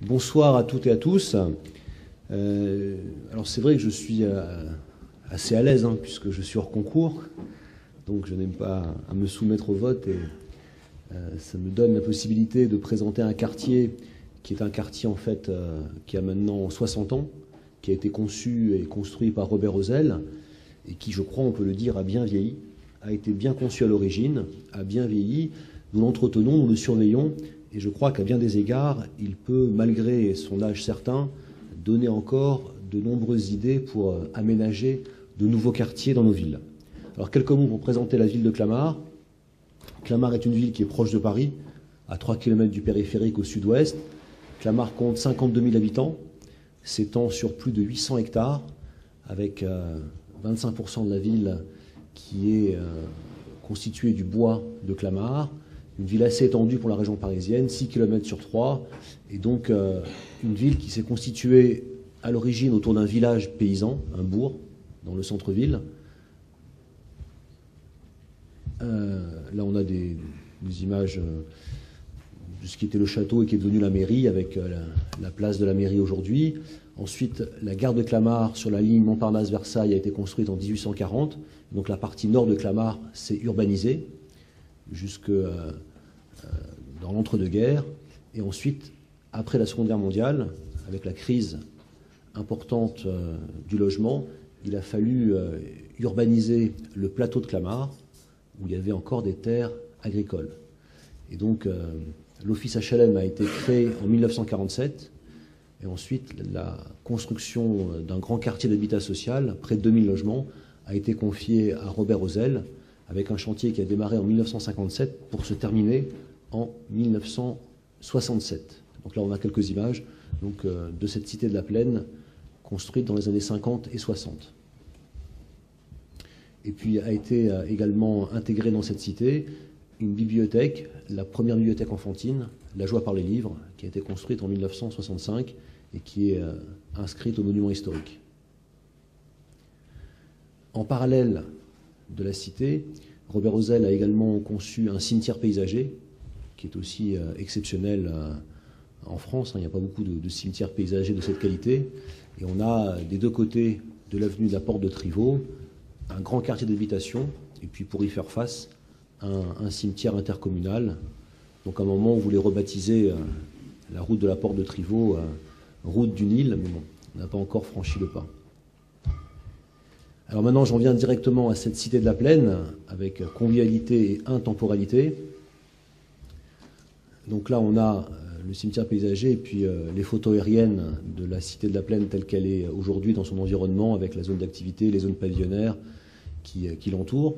Bonsoir à toutes et à tous. Alors c'est vrai que je suis assez à l'aise puisque je suis hors concours, donc je n'aime pas à me soumettre au vote et ça me donne la possibilité de présenter un quartier qui est un quartier en fait qui a maintenant 60 ans, qui a été conçu et construit par Robert Ozel et qui, je crois, on peut le dire, a bien vieilli, a été bien conçu à l'origine, a bien vieilli. Nous l'entretenons, nous le surveillons. Et je crois qu'à bien des égards, il peut, malgré son âge certain, donner encore de nombreuses idées pour aménager de nouveaux quartiers dans nos villes. Alors, quelques mots pour présenter la ville de Clamart. Clamart est une ville qui est proche de Paris, à 3 km du périphérique au sud-ouest. Clamart compte 52 000 habitants, s'étend sur plus de 800 hectares, avec 25% de la ville qui est constituée du bois de Clamart. Une ville assez étendue pour la région parisienne, 6 km sur 3, et donc une ville qui s'est constituée à l'origine autour d'un village paysan, un bourg, dans le centre-ville. Là, on a des images de ce qui était le château et qui est devenu la mairie, avec la place de la mairie aujourd'hui. Ensuite, la gare de Clamart sur la ligne Montparnasse-Versailles a été construite en 1840. Donc la partie nord de Clamart s'est urbanisée jusque dans l'entre-deux-guerres. Et ensuite, après la Seconde Guerre mondiale, avec la crise importante du logement, il a fallu urbaniser le plateau de Clamart, où il y avait encore des terres agricoles. Et donc, l'office HLM a été créé en 1947, et ensuite, la construction d'un grand quartier d'habitat social, près de 2000 logements, a été confiée à Robert Ozel, avec un chantier qui a démarré en 1957 pour se terminer en 1967. Donc là, on a quelques images de cette cité de la Plaine, construite dans les années 50 et 60. Et puis a été également intégrée dans cette cité une bibliothèque, la première bibliothèque enfantine, La Joie par les livres, qui a été construite en 1965 et qui est inscrite au monument historique. En parallèle de la cité, Robert Ozel a également conçu un cimetière paysager, qui est aussi exceptionnel en France. Il n'y a pas beaucoup de cimetières paysagers de cette qualité. Et on a des deux côtés de l'avenue de la Porte de Trivaux un grand quartier d'habitation, et puis pour y faire face, un cimetière intercommunal. Donc à un moment, on voulait rebaptiser la route de la Porte de Trivaux route du Nil, mais bon, on n'a pas encore franchi le pas. Alors maintenant, j'en viens directement à cette cité de la Plaine, avec convivialité et intemporalité. Donc là, on a le cimetière paysager et puis les photos aériennes de la cité de la Plaine telle qu'elle est aujourd'hui dans son environnement, avec la zone d'activité, les zones pavillonnaires qui l'entourent.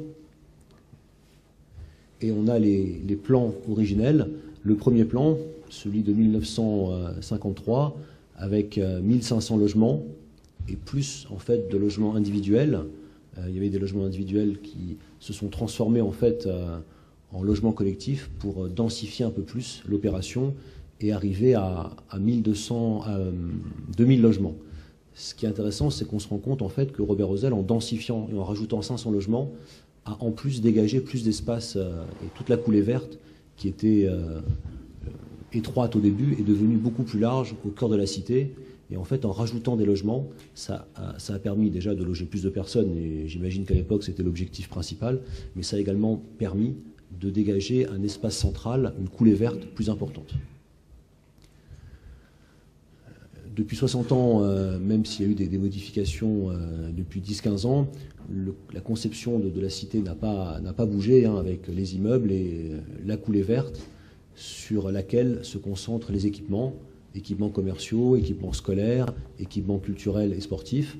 Et on a les plans originels. Le premier plan, celui de 1953, avec 1500 logements, et plus en fait de logements individuels. Il y avait des logements individuels qui se sont transformés en fait en logements collectifs pour densifier un peu plus l'opération et arriver à 2000 logements. Ce qui est intéressant, c'est qu'on se rend compte en fait que Robert Ozel, en densifiant et en rajoutant 500 logements, a en plus dégagé plus d'espace et toute la coulée verte qui était étroite au début est devenue beaucoup plus large au cœur de la cité. Et en fait, en rajoutant des logements, ça a permis déjà de loger plus de personnes, et j'imagine qu'à l'époque, c'était l'objectif principal, mais ça a également permis de dégager un espace central, une coulée verte plus importante. Depuis 60 ans, même s'il y a eu des modifications depuis 10-15 ans, la conception de la cité n'a pas bougé, avec les immeubles et la coulée verte sur laquelle se concentrent les équipements commerciaux, équipements scolaires, équipements culturels et sportifs.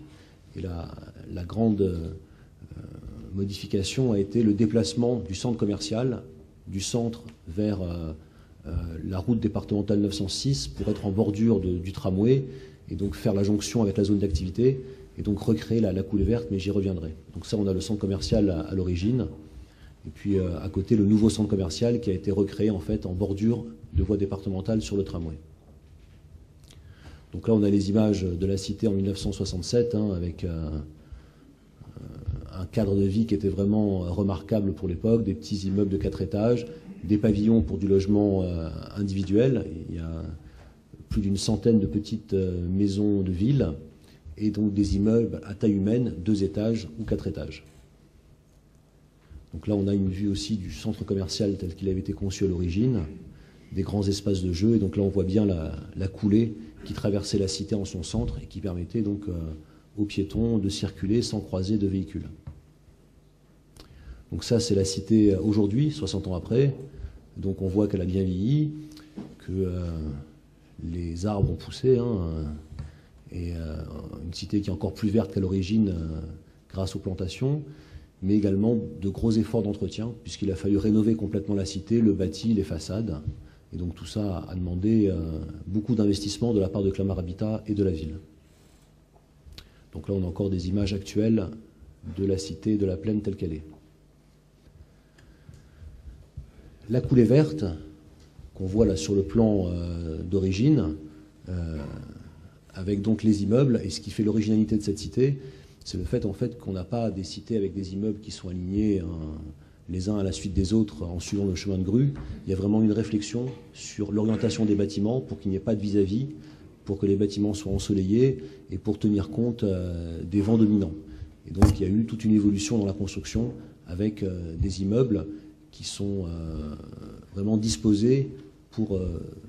Et la grande modification a été le déplacement du centre commercial, du centre vers la route départementale 906 pour être en bordure du tramway et donc faire la jonction avec la zone d'activité et donc recréer la coulée verte, mais j'y reviendrai. Donc ça, on a le centre commercial à l'origine. Et puis à côté, le nouveau centre commercial qui a été recréé en fait en bordure de voie départementale sur le tramway. Donc là, on a les images de la cité en 1967, avec un cadre de vie qui était vraiment remarquable pour l'époque, des petits immeubles de 4 étages, des pavillons pour du logement individuel. Il y a plus d'une centaine de petites maisons de ville et donc des immeubles à taille humaine, 2 étages ou 4 étages. Donc là, on a une vue aussi du centre commercial tel qu'il avait été conçu à l'origine, des grands espaces de jeu. Et donc là, on voit bien la coulée qui traversait la cité en son centre et qui permettait donc aux piétons de circuler sans croiser de véhicules. Donc ça, c'est la cité aujourd'hui, 60 ans après. Donc on voit qu'elle a bien vieilli, que les arbres ont poussé, et une cité qui est encore plus verte qu'à l'origine grâce aux plantations, mais également de gros efforts d'entretien, puisqu'il a fallu rénover complètement la cité, le bâti, les façades. Et donc tout ça a demandé beaucoup d'investissement de la part de Clamart Habitat et de la ville. Donc là, on a encore des images actuelles de la cité de la Plaine telle qu'elle est. La coulée verte, qu'on voit là sur le plan d'origine, avec donc les immeubles, et ce qui fait l'originalité de cette cité, c'est le fait en fait qu'on n'a pas des cités avec des immeubles qui sont alignés les uns à la suite des autres en suivant le chemin de grue. Il y a vraiment une réflexion sur l'orientation des bâtiments pour qu'il n'y ait pas de vis-à-vis, pour que les bâtiments soient ensoleillés et pour tenir compte des vents dominants. Et donc il y a eu toute une évolution dans la construction avec des immeubles qui sont vraiment disposés pour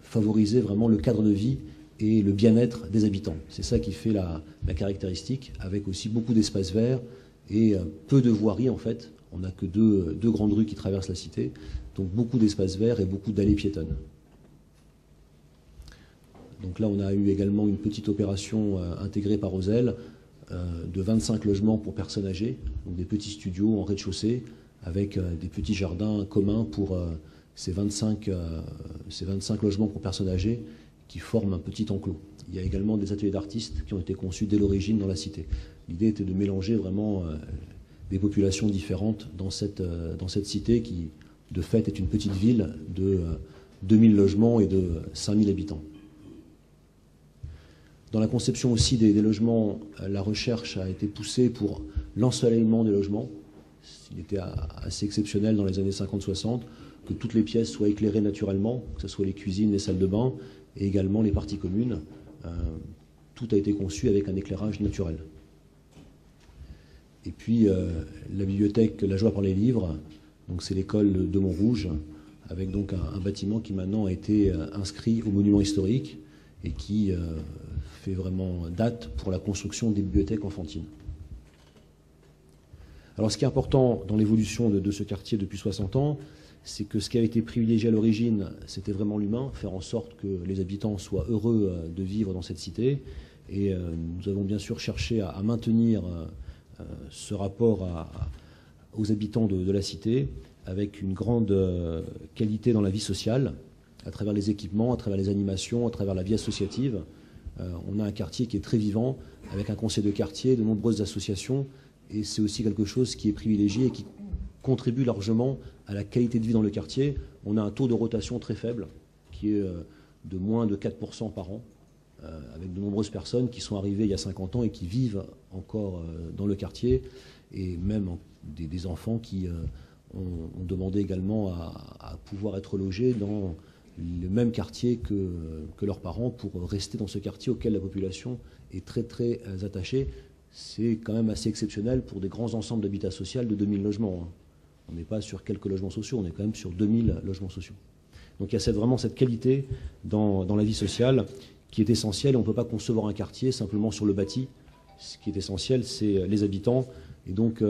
favoriser vraiment le cadre de vie et le bien-être des habitants. C'est ça qui fait la caractéristique, avec aussi beaucoup d'espaces verts et peu de voiries en fait. On n'a que deux grandes rues qui traversent la cité, donc beaucoup d'espaces verts et beaucoup d'allées piétonnes. Donc là, on a eu également une petite opération intégrée par Osel de 25 logements pour personnes âgées, donc des petits studios en rez-de-chaussée avec des petits jardins communs pour ces 25 logements pour personnes âgées qui forment un petit enclos. Il y a également des ateliers d'artistes qui ont été conçus dès l'origine dans la cité. L'idée était de mélanger vraiment des populations différentes dans cette cité qui, de fait, est une petite ville de 2000 logements et de 5000 habitants. Dans la conception aussi des logements, la recherche a été poussée pour l'ensoleillement des logements. Il était assez exceptionnel dans les années 50-60 que toutes les pièces soient éclairées naturellement, que ce soit les cuisines, les salles de bain, et également les parties communes. Tout a été conçu avec un éclairage naturel. Et puis la bibliothèque La Joie par les livres, donc c'est l'école de Montrouge, avec donc un bâtiment qui maintenant a été inscrit au monument historique et qui fait vraiment date pour la construction des bibliothèques enfantines. Alors ce qui est important dans l'évolution de ce quartier depuis 60 ans, c'est que ce qui a été privilégié à l'origine, c'était vraiment l'humain, faire en sorte que les habitants soient heureux de vivre dans cette cité. Et nous avons bien sûr cherché à maintenir ce rapport aux habitants de la cité, avec une grande qualité dans la vie sociale, à travers les équipements, à travers les animations, à travers la vie associative. On a un quartier qui est très vivant, avec un conseil de quartier, de nombreuses associations, et c'est aussi quelque chose qui est privilégié et qui contribue largement à la qualité de vie dans le quartier. On a un taux de rotation très faible, qui est de moins de 4% par an, avec de nombreuses personnes qui sont arrivées il y a 50 ans et qui vivent encore dans le quartier, et même des enfants qui ont demandé également à pouvoir être logés dans le même quartier que leurs parents pour rester dans ce quartier auquel la population est très très attachée. C'est quand même assez exceptionnel pour des grands ensembles d'habitat social de 2000 logements. On n'est pas sur quelques logements sociaux, on est quand même sur 2000 logements sociaux. Donc il y a vraiment cette qualité dans la vie sociale qui est essentielle. On ne peut pas concevoir un quartier simplement sur le bâti. Ce qui est essentiel, c'est les habitants. Et donc,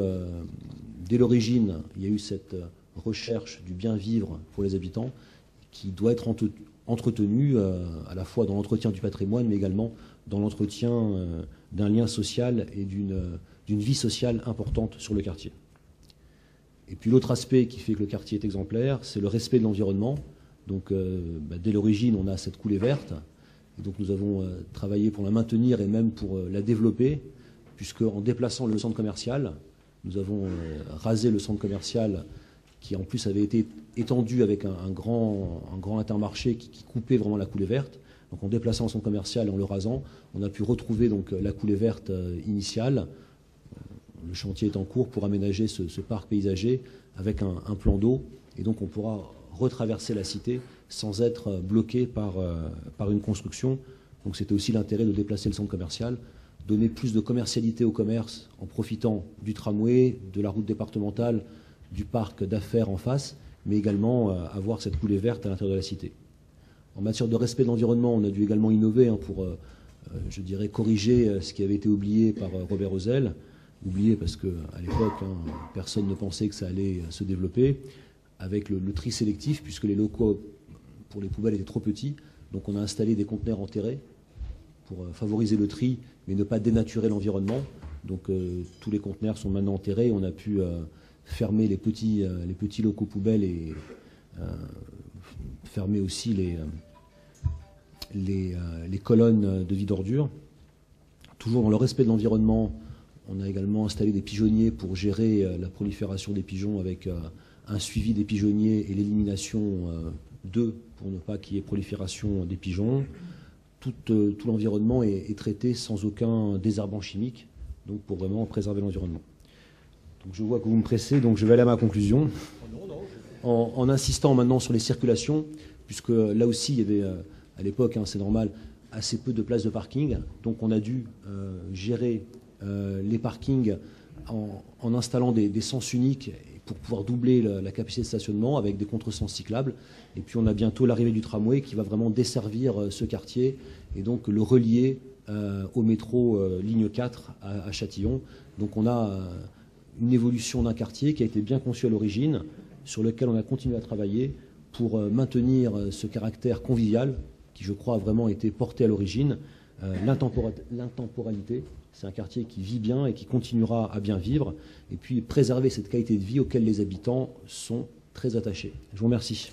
dès l'origine, il y a eu cette recherche du bien vivre pour les habitants qui doit être entretenue à la fois dans l'entretien du patrimoine, mais également dans l'entretien d'un lien social et d'une vie sociale importante sur le quartier. Et puis l'autre aspect qui fait que le quartier est exemplaire, c'est le respect de l'environnement. Donc dès l'origine, on a cette coulée verte. Et donc nous avons travaillé pour la maintenir et même pour la développer, puisque en déplaçant le centre commercial, nous avons rasé le centre commercial qui en plus avait été étendu avec un grand intermarché qui coupait vraiment la coulée verte. Donc en déplaçant le centre commercial et en le rasant, on a pu retrouver donc la coulée verte initiale. Le chantier est en cours pour aménager ce parc paysager avec un plan d'eau. Et donc on pourra retraverser la cité sans être bloqué par une construction. Donc c'était aussi l'intérêt de déplacer le centre commercial, donner plus de commercialité au commerce en profitant du tramway, de la route départementale, du parc d'affaires en face, mais également avoir cette coulée verte à l'intérieur de la cité. En matière de respect de l'environnement, on a dû également innover pour, je dirais, corriger ce qui avait été oublié par Robert Ozel. Oublié parce qu'à l'époque, personne ne pensait que ça allait se développer, avec le tri sélectif, puisque les locaux pour les poubelles étaient trop petits. Donc on a installé des conteneurs enterrés pour favoriser le tri, mais ne pas dénaturer l'environnement. Donc tous les conteneurs sont maintenant enterrés. On a pu fermer les petits locaux poubelles et fermer aussi les colonnes de vide ordures. Toujours dans le respect de l'environnement, on a également installé des pigeonniers pour gérer la prolifération des pigeons avec un suivi des pigeonniers et l'élimination d'eux pour ne pas qu'il y ait prolifération des pigeons. Tout l'environnement est traité sans aucun désherbant chimique, donc pour vraiment préserver l'environnement. Donc je vois que vous me pressez, donc je vais aller à ma conclusion. En insistant maintenant sur les circulations, puisque là aussi il y avait à l'époque, c'est normal, assez peu de places de parking, donc on a dû gérer les parkings en installant des sens uniques pour pouvoir doubler la capacité de stationnement avec des contresens cyclables. Et puis on a bientôt l'arrivée du tramway qui va vraiment desservir ce quartier et donc le relier au métro ligne 4 à Châtillon. Donc on a une évolution d'un quartier qui a été bien conçu à l'origine, sur lequel on a continué à travailler pour maintenir ce caractère convivial qui, je crois, a vraiment été porté à l'origine. L'intemporalité, c'est un quartier qui vit bien et qui continuera à bien vivre, et puis préserver cette qualité de vie auquel les habitants sont très attachés. Je vous remercie.